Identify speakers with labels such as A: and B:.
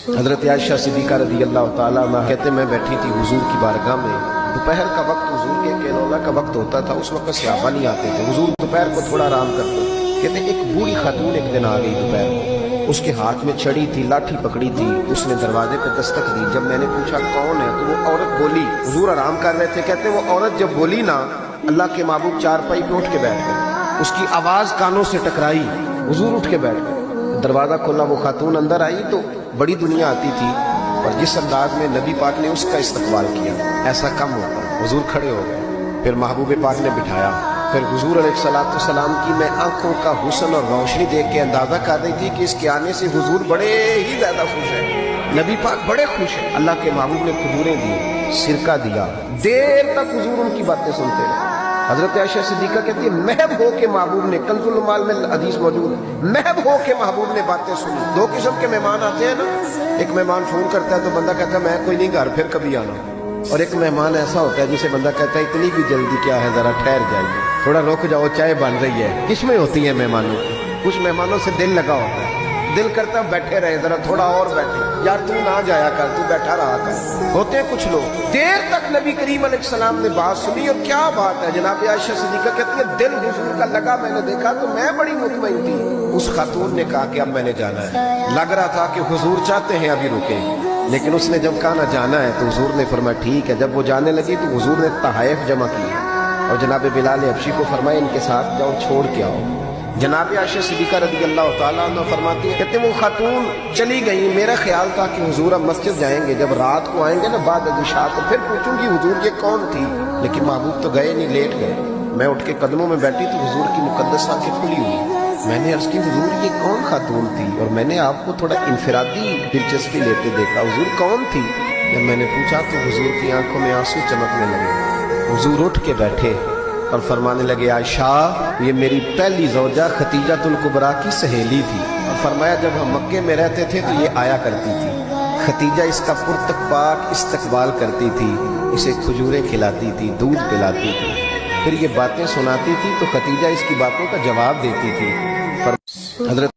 A: حضرت عائشہ صدیقہ رضی اللہ تعالیٰ عنہ کہتے میں بیٹھی تھی حضور کی بارگاہ میں، دوپہر کا وقت حضور کے کینولا کا وقت ہوتا تھا، اس وقت صحابہ نہیں آتے تھے، حضور دوپہر کو تھوڑا آرام کرتے۔ کہتے ایک بوڑھی خاتون ایک دن آ گئی دوپہر کو، اس کے ہاتھ میں چھڑی تھی، لاٹھی پکڑی تھی، اس نے دروازے پہ دستک دی۔ جب میں نے پوچھا کون ہے تو وہ عورت بولی، حضور آرام کر رہے تھے، کہتے وہ عورت جب بولی نا، اللہ کے محبوب چارپائی پہ اٹھ کے بیٹھ گئے، اس کی آواز کانوں سے ٹکرائی، حضور اٹھ کے بیٹھ گئے۔ دروازہ کھولا، وہ خاتون اندر آئی تو بڑی دنیا آتی تھی، اور جس انداز میں نبی پاک نے اس کا استقبال کیا ایسا کم ہوتا۔ حضور کھڑے ہو گئے، پھر محبوب پاک نے بٹھایا، پھر حضور علیہ السلام کی میں آنکھوں کا حسن اور روشنی دیکھ کے اندازہ کر رہی تھی کہ اس کے آنے سے حضور بڑے ہی زیادہ خوش ہیں، نبی پاک بڑے خوش ہیں۔ اللہ کے محبوب نے کھجوریں دی، سرکہ دیا، دیر تک حضور ان کی باتیں سنتے رہے۔ حضرت عائشہ صدیقہ کہتی ہے محب ہو کے محبوب نے، کنز المال میں حدیث موجود ہے، محب ہو کے محبوب نے باتیں سنی۔ دو قسم کے مہمان آتے ہیں نا، ایک مہمان فون کرتا ہے تو بندہ کہتا ہے میں کوئی نہیں گھر، پھر کبھی آنا، اور ایک مہمان ایسا ہوتا ہے جسے بندہ کہتا ہے اتنی بھی جلدی کیا ہے، ذرا ٹھہر جائیے، تھوڑا رک جاؤ، چائے بن رہی ہے۔ قسمیں ہوتی ہیں مہمانوں کی، کچھ مہمانوں سے دل لگا ہوتا ہے، دل کرتا ہے بیٹھے رہے، ذرا تھوڑا اور بیٹھے، یار تو نہ جایا کر، تو بیٹھا رہا کر۔ ہوتے ہیں کچھ لوگ دیر تک نبی کریم علیہ السلام نے بات سنی، اور کیا بات ہے، جناب عائشہ صدیقہ کہتی ہے دل حضور کا لگا، میں نے دیکھا تو میں بڑی مطمئن تھی۔ اس خاتون نے کہا کہ اب میں نے جانا ہے، لگ رہا تھا کہ حضور چاہتے ہیں ابھی رکیں، لیکن اس نے جب کہا نہ جانا ہے تو حضور نے فرمایا ٹھیک ہے۔ جب وہ جانے لگی تو حضور نے تحائف جمع کی اور جناب بلال حبشی کو فرمایا ان کے ساتھ جاؤ، چھوڑ کے آؤ۔ جناب عائشہ صدیقہ رضی اللہ تعالیٰ عنہ فرماتی ہیں، کہتے وہ خاتون چلی گئی، میرا خیال تھا کہ حضور اب مسجد جائیں گے، جب رات کو آئیں گے نا بعد عشاء تو پھر پوچھوں گی حضور یہ کون تھی، لیکن محبوب تو گئے نہیں، لیٹ گئے۔ میں اٹھ کے قدموں میں بیٹھی تو حضور کی مقدس آنکھیں کھلی ہوئی، میں نے عرض کی حضور یہ کون خاتون تھی، اور میں نے آپ کو تھوڑا انفرادی دلچسپی لیتے دیکھا، حضور کون تھی؟ جب میں نے پوچھا تو حضور کی آنکھوں میں آنسو چمکنے لگے، حضور اٹھ کے بیٹھے اور فرمانے لگے عائشہ یہ میری پہلی زوجہ ختیجۃ الکبریٰ کی سہیلی تھی، اور فرمایا جب ہم مکے میں رہتے تھے تو یہ آیا کرتی تھی، ختیجہ اس کا پرتپاک استقبال کرتی تھی، اسے کھجوریں کھلاتی تھی، دودھ پلاتی تھی، پھر یہ باتیں سناتی تھی تو ختیجہ اس کی باتوں کا جواب دیتی تھی۔ حضرت